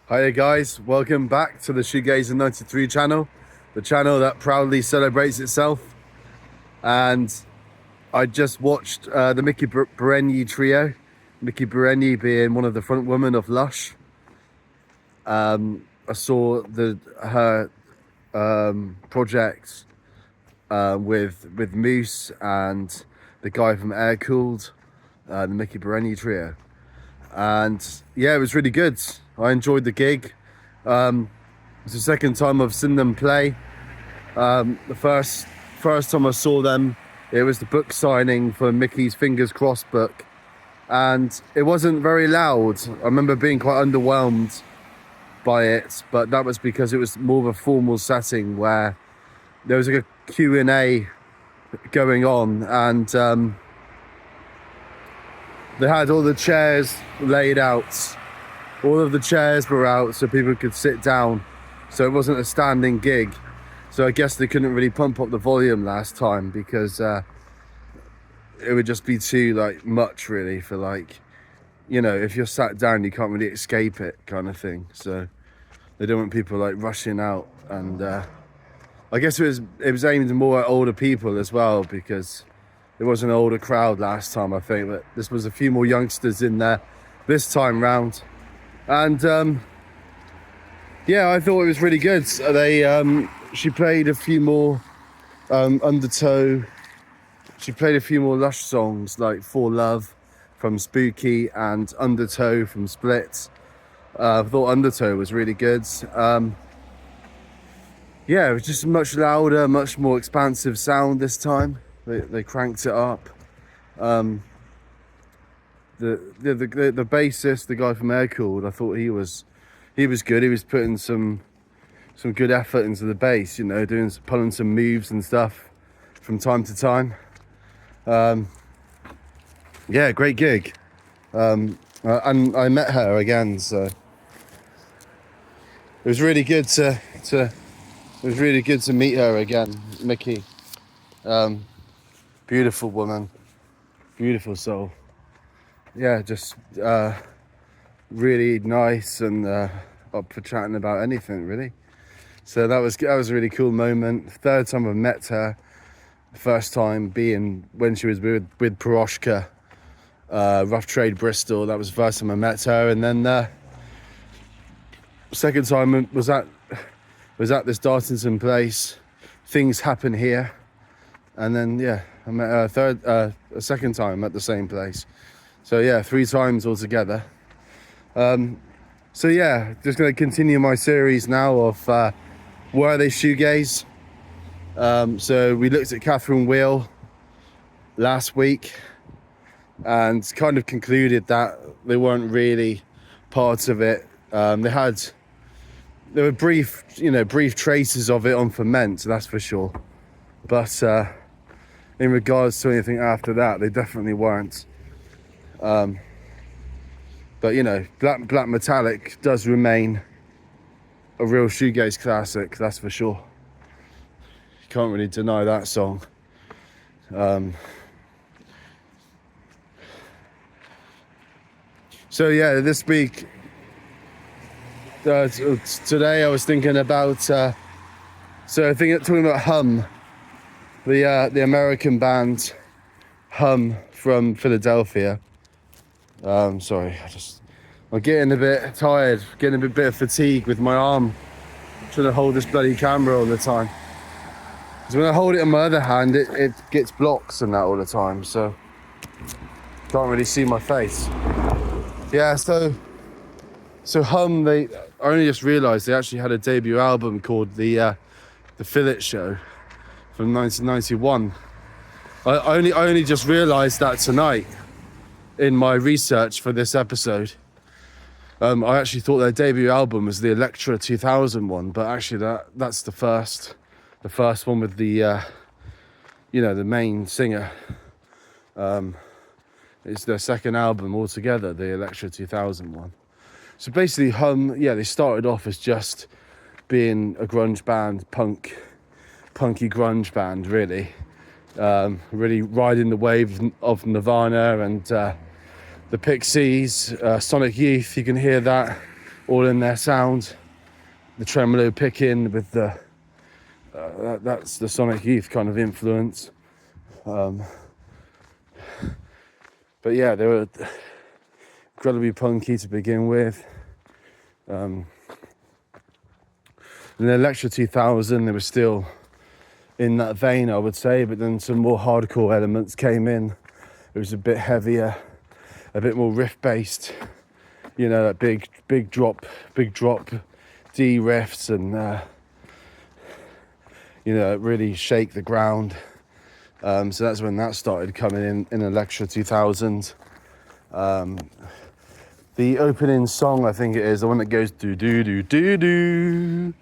Hiya guys, welcome back to the Shoegazing 93 channel, the channel that proudly celebrates itself. And I just watched the Mickey Burenyi trio, Mickey Burenyi being one of the front women of Lush. I saw her project with Moose and the guy from Air Cooled, the Mickey Burenyi trio. And yeah, it was really good. I enjoyed the gig. It's the second time I've seen them play. The first time I saw them, it was the book signing for Mickey's Fingers Crossed book, and it wasn't very loud. I remember being quite underwhelmed by it, but that was because it was more of a formal setting where there was like a Q&A going on, and they had all the chairs laid out. All of the chairs were out so people could sit down. So it wasn't a standing gig. So I guess they couldn't really pump up the volume last time because it would just be too much really for if you're sat down you can't really escape it kind of thing. So they don't want people rushing out, and I guess it was aimed more at older people as well, because it was an older crowd last time, I think, but this was a few more youngsters in there this time round. And yeah, I thought it was really good. She played a few more Undertow. She played a few more Lush songs like For Love from Spooky and Undertow from Split. I thought Undertow was really good. Yeah, it was just much louder, much more expansive sound this time. They cranked it up. The bassist, the guy from Air Cooled, I thought he was good. He was putting some good effort into the bass, pulling some moves and stuff from time to time. Yeah, great gig. And I met her again, so it was really good to meet her again, Mickey. Beautiful woman, beautiful soul. Yeah, just really nice and up for chatting about anything really. So that was a really cool moment. Third time I've met her. The first time being when she was with Piroshka, Rough Trade Bristol. That was the first time I met her, and then second time was at this Dartington place. Things Happen Here, and then yeah, I met her a second time at the same place. So yeah, 3 times altogether. So yeah, just going to continue my series now of Were They Shoegaze? So we looked at Catherine Wheel last week and kind of concluded that they weren't really parts of it. There were brief traces of it on Ferment, that's for sure. But in regards to anything after that, they definitely weren't. But Black Metallic does remain a real shoegaze classic, that's for sure. You can't really deny that song. So yeah, this week, today I was thinking about. Talking about Hum, the American band Hum from Philadelphia. Sorry, I'm getting a bit tired, getting a bit of fatigue with my arm, trying to hold this bloody camera all the time. Because when I hold it in my other hand, it gets blocks and that all the time, so can't really see my face. Yeah, so Hum, I only just realised they actually had a debut album called the Fillet Show from 1991. I only just realised that tonight in my research for this episode. I actually thought their debut album was the Elektra 2000 one, but actually that's the first one with the the main singer. It's their second album altogether, the Elektra 2000 one. So basically Hum, yeah, they started off as just being a grunge band, punky grunge band, really. Really riding the wave of Nirvana and the Pixies, Sonic Youth. You can hear that all in their sound. The tremolo picking with the that's the Sonic Youth kind of influence. But yeah, they were incredibly punky to begin with. In the Electra 2000, they were still in that vein, I would say, but then some more hardcore elements came in. It was a bit heavier, a bit more riff based, you know, that big drop D riffs, and you know, really shake the ground. So that's when that started coming in Electra 2000. The opening song, I think it is, the one that goes do do do do do.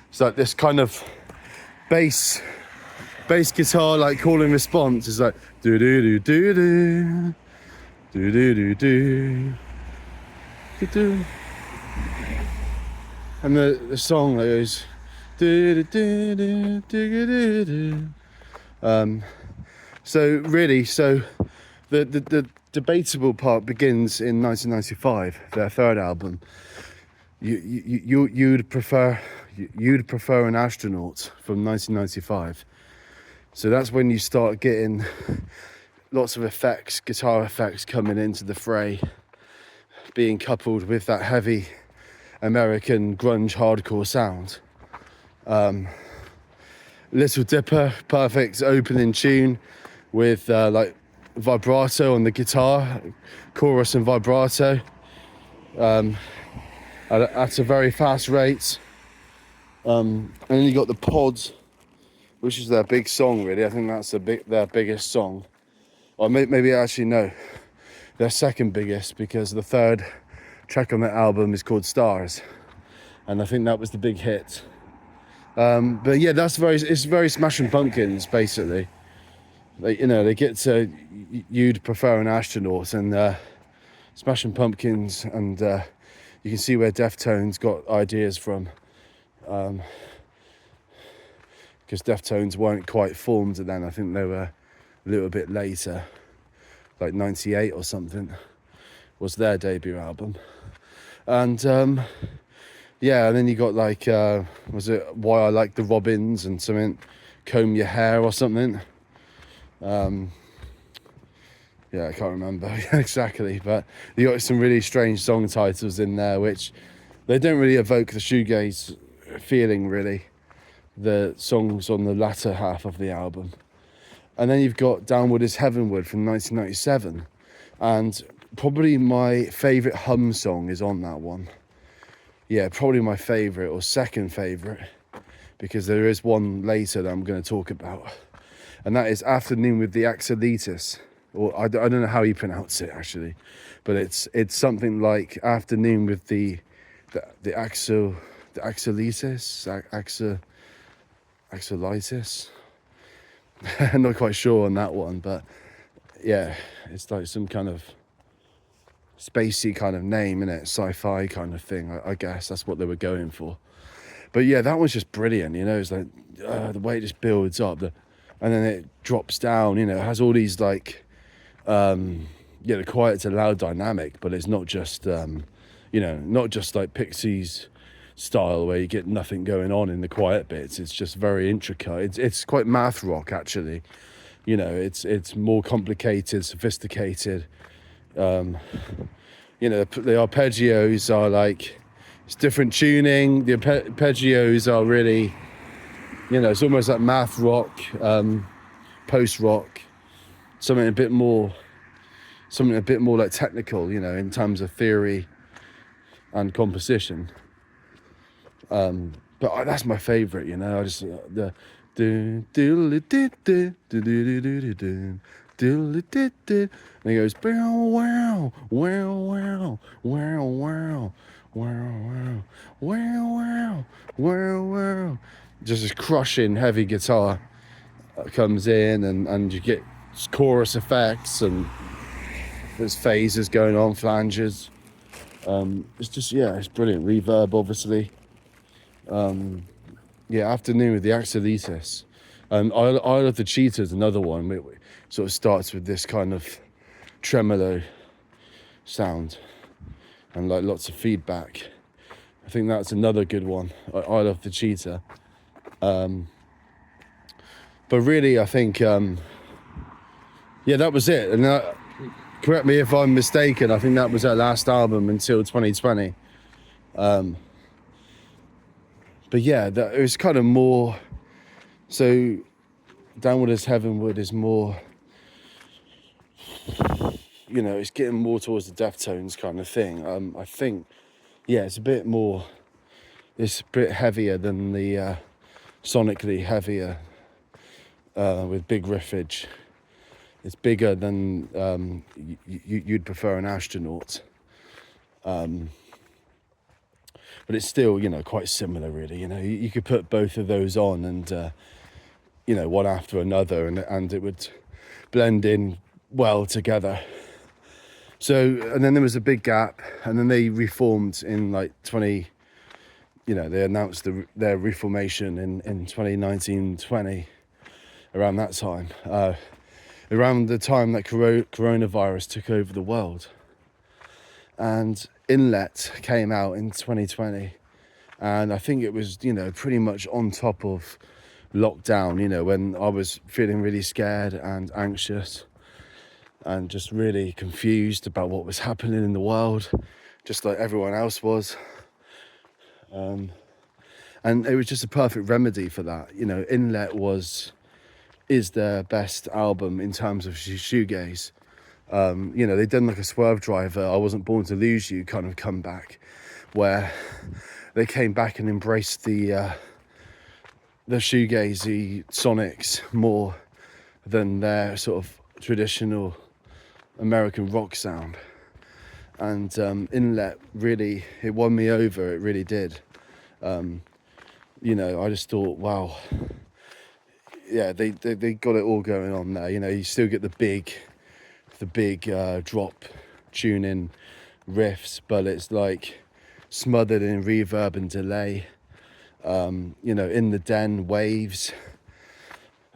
It's like this kind of bass guitar, like call and response. It's like do do do do do do do do do do. And the song goes do do do do do do do. So the debatable part begins in 1995, their third album. You'd prefer an Astronaut from 1995. So that's when you start getting lots of effects, guitar effects coming into the fray, being coupled with that heavy American grunge hardcore sound. Little Dipper, perfect opening tune with like vibrato on the guitar, chorus and vibrato at a very fast rate. And then you got the Pods, which is their big song, really. I think that's their biggest song. Or maybe actually no, their second biggest, because the third track on that album is called Stars, and I think that was the big hit. But yeah, it's very Smashing Pumpkins, basically. They get to You'd Prefer an Astronaut and Smashing Pumpkins, and you can see where Deftones got ideas from, because Deftones weren't quite formed then. I think they were a little bit later, like 98 or something was their debut album. And yeah, and then you got like was it Why I Like the Robins and something, Comb Your Hair or something. Yeah, I can't remember exactly, but you got some really strange song titles in there, which they don't really evoke the shoegaze feeling, really, the songs on the latter half of the album. And then you've got Downward is Heavenward from 1997, and probably my favourite Hum song is on that one. Yeah, probably my favourite or second favourite, because there is one later that I'm going to talk about, and that is Afternoon with the Axolitis, or I don't know how you pronounce it actually, but it's something like Afternoon with the axolitis. I'm not quite sure on that one, but yeah, it's like some kind of spacey kind of name, innit? Sci-fi kind of thing. I guess that's what they were going for. But yeah, that one's just brilliant, you know. It's like the way it just builds up, and then it drops down, you know. It has all these like the quiet to loud dynamic, but it's not just not just like Pixies style where you get nothing going on in the quiet bits. It's just very intricate. It's quite math rock, actually. You know, it's more complicated, sophisticated. The arpeggios are like, it's different tuning. The arpeggios are really, it's almost like math rock, post rock, something a bit more like technical, in terms of theory and composition. But that's my favorite, I just the and he goes wow wow wow wow wow wow wow wow wow, just this crushing heavy guitar comes in, and you get chorus effects, and there's phases going on, flanges. It's just, it's brilliant. Reverb, obviously. Afternoon with the Axolitis. I Love the Cheetahs, another one. It sort of starts with this kind of tremolo sound and like lots of feedback. I think that's another good one. I love the Cheetah. But really, I think, yeah, that was it. And correct me if I'm mistaken, I think that was her last album until 2020. But yeah, it was kind of more, so Downward as Heavenward is more, you know, it's getting more towards the Deftones kind of thing. I think, yeah, it's a bit heavier than the sonically heavier with big riffage. It's bigger than you'd prefer an Astronaut. But it's still, you know, quite similar really. You know, you could put both of those on and, you know, one after another and it would blend in well together. So, and then there was a big gap and then they reformed in like they announced their reformation in 2019-20, around that time. Around the time that coronavirus took over the world. And Inlet came out in 2020. And I think it was, you know, pretty much on top of lockdown, you know, when I was feeling really scared and anxious and just really confused about what was happening in the world, just like everyone else was. And it was just a perfect remedy for that. You know, Inlet is their best album in terms of shoegaze. You know, they'd done like a Swerve Driver, I Wasn't Born to Lose You kind of comeback, where they came back and embraced the shoegazy sonics more than their sort of traditional American rock sound. And Inlet really, it won me over, it really did. You know, I just thought, wow, yeah, they got it all going on there. You know, you still get the big drop tuning riffs, but it's like smothered in reverb and delay. You know, In the Den waves.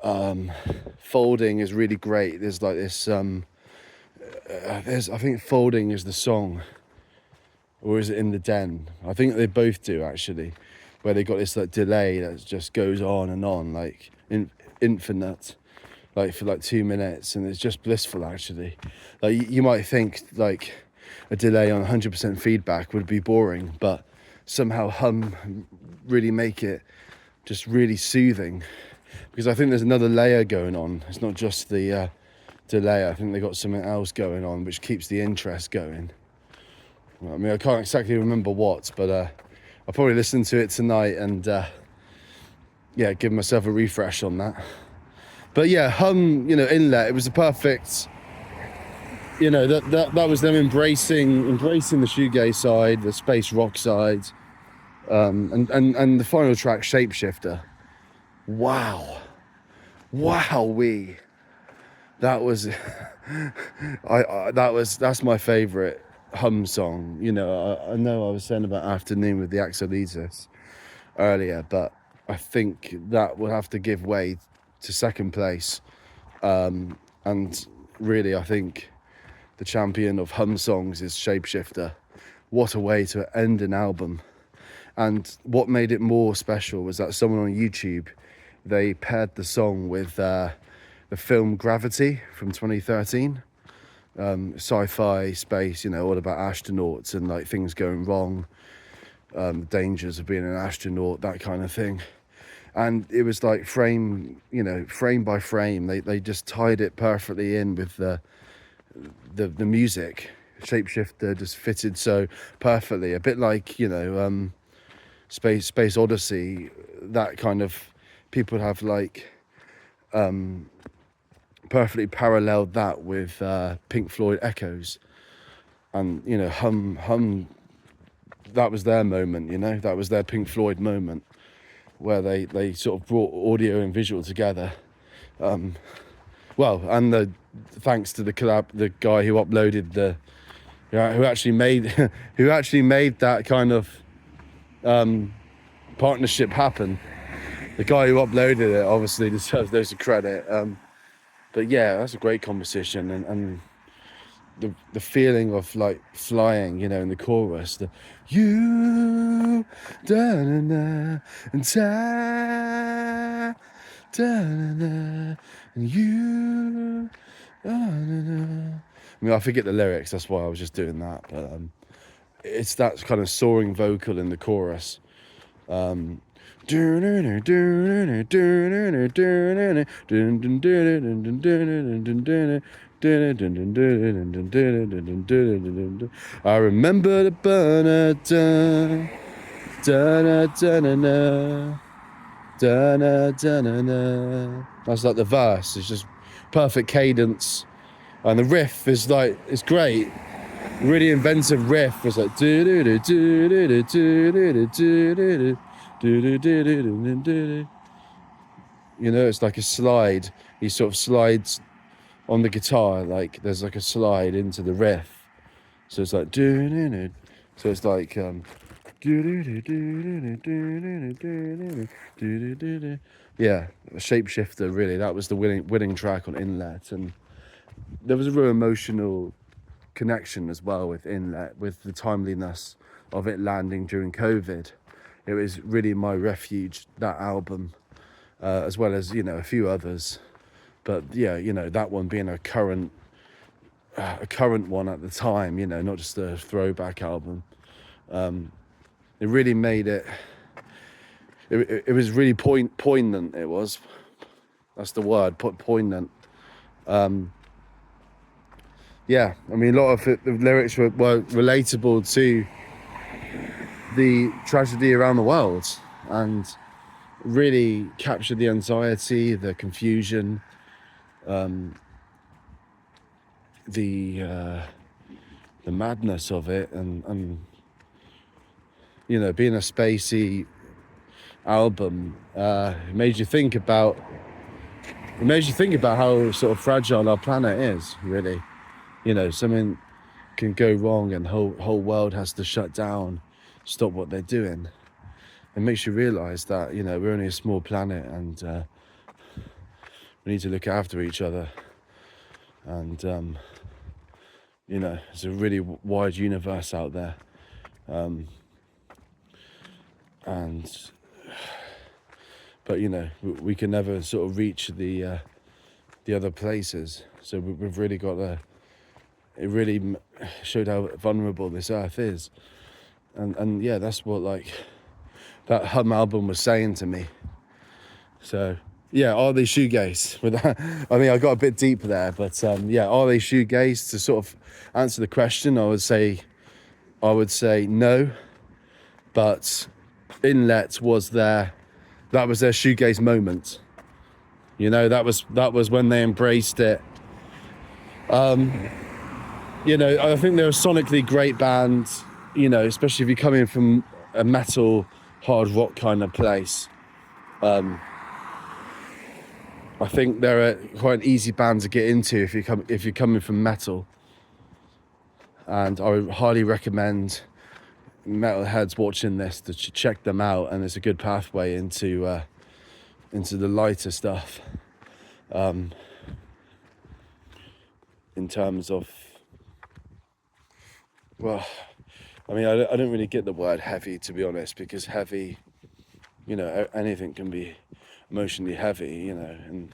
Folding is really great. There's like this. I think Folding is the song, or is it In the Den? I think they both do actually, where they got this like delay that just goes on and on, like infinite, like for like 2 minutes, and it's just blissful actually. Like you might think like a delay on 100% feedback would be boring, but somehow Hum really make it just really soothing, because I think there's another layer going on. It's not just the delay. I think they got something else going on which keeps the interest going. I mean, I can't exactly remember what, but I'll probably listen to it tonight and yeah, give myself a refresh on that. But yeah, Hum, you know, Inlet, it was a perfect, you know, that was them embracing the shoegaze side, the space rock side, and the final track, Shapeshifter. Wow, that was that's my favorite Hum song. You know, I know I was saying about Afternoon with the Axolitis earlier, but I think that will have to give way to second place. And really, I think the champion of Hum songs is Shapeshifter. What a way to end an album. And what made it more special was that someone on YouTube, they paired the song with the film Gravity from 2013. Sci-fi space, you know, all about astronauts and like things going wrong, the dangers of being an astronaut, that kind of thing. And it was like frame by frame, they just tied it perfectly in with the music. Shapeshifter just fitted so perfectly, a bit like, you know, Space Odyssey, that kind of, people have like perfectly paralleled that with Pink Floyd Echoes. And, you know, Hum, that was their moment, you know, that was their Pink Floyd moment, where they sort of brought audio and visual together. Well, and thanks to the guy who uploaded who actually made that kind of partnership happen. The guy who uploaded it obviously deserves loads of credit. But yeah, that's a great composition, and the feeling of like flying, you know, in the chorus, the you you, da-na-na, and ta, da-na-na, and you, da-na-na. I mean, I forget the lyrics, that's why I was just doing that, but it's that kind of soaring vocal in the chorus. I remember the burner, that's like the verse. It's just perfect cadence, and the riff is like, it's great. Really inventive riff. It's like you know, it's like a slide. He sort of slides on the guitar, like there's like a slide into the riff. So it's like so it's like yeah, a shapeshifter really. That was the winning track on Inlet, and there was a real emotional connection as well with Inlet, with the timeliness of it landing during COVID. It was really my refuge, that album, as well as, you know, a few others. But yeah, you know, that one being a current one at the time, you know, not just a throwback album. It really made it was really poignant. It was, that's the word, poignant. Yeah, I mean, a lot of the lyrics were relatable to the tragedy around the world, and really captured the anxiety, the confusion, the madness of it, and you know, being a spacey album, it made you think about how sort of fragile our planet is, really. You know, something can go wrong and whole world has to shut down, stop what they're doing. It makes you realise that, you know, we're only a small planet, and we need to look after each other. And you know, it's a really wide universe out there, but you know, we can never sort of reach the other places. So we've really got to. It really showed how vulnerable this earth is, and yeah, that's what like that Hum album was saying to me. So yeah, are they shoegaze? With that, I mean, I got a bit deep there, but yeah, are they shoegaze? To sort of answer the question, I would say no, but Inlet was that was their shoegaze moment. You know, that was when they embraced it. You know, I think they're a sonically great band, you know, especially if you're coming from a metal, hard rock kind of place. I think they're quite an easy band to get into if you're coming from metal. And I would highly recommend metalheads watching this to check them out, and it's a good pathway into the lighter stuff. In terms of, well, I mean, I don't really get the word heavy, to be honest, because heavy, you know, anything can be emotionally heavy, you know, and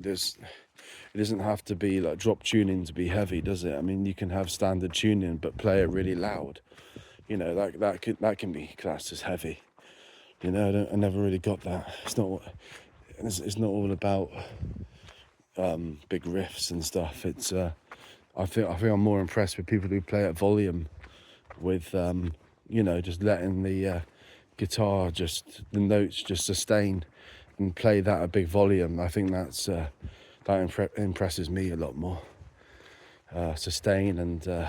it doesn't have to be like drop tuning to be heavy, does it? I mean, you can have standard tuning but play it really loud, you know, that can be classed as heavy. You know, I never really got that. It's not all about big riffs and stuff. It's I think I'm more impressed with people who play at volume, with you know, just letting the guitar, just the notes just sustain and play that at big volume. I think that impresses me a lot more. Sustain and the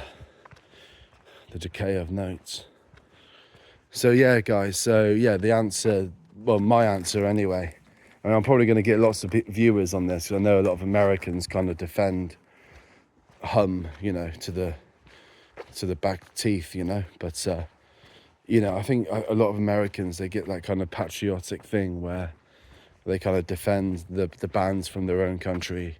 decay of notes. So yeah, guys. So yeah, the answer, well, my answer anyway. I mean, I'm probably going to get lots of viewers on this, because I know a lot of Americans kind of defend Hum, you know, to the back teeth, you know. But you know, I think a lot of Americans, they get that kind of patriotic thing where they kind of defend the bands from their own country,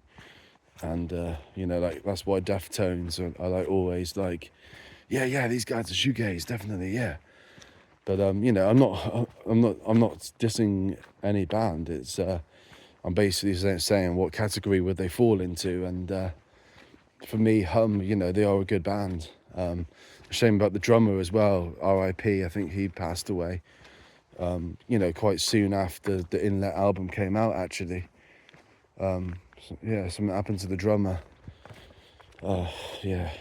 and you know, like that's why Deftones are like always like, yeah, these guys are shoegaze, definitely, yeah. But you know, I'm not dissing any band. It's I'm basically saying what category would they fall into, and for me, Hum, you know, they are a good band. Shame about the drummer as well, R.I.P. I think he passed away, you know, quite soon after the Inlet album came out, actually. So, yeah, something happened to the drummer. Yeah,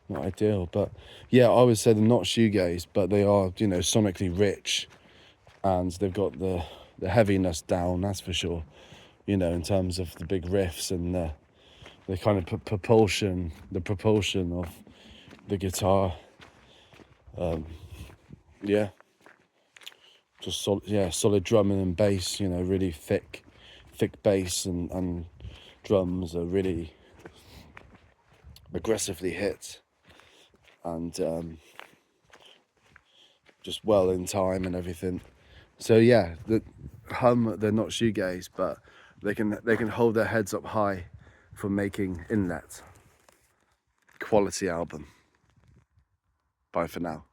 not ideal. But yeah, I would say they're not shoegaze, but they are, you know, sonically rich, and they've got the heaviness down, that's for sure. You know, in terms of the big riffs and the kind of propulsion of the guitar. Yeah, just solid drumming and bass. You know, really thick bass and drums are really aggressively hit, and just well in time and everything. So yeah, the Hum, they're not shoegaze, but they can hold their heads up high for making Inlet. Quality album. Bye for now.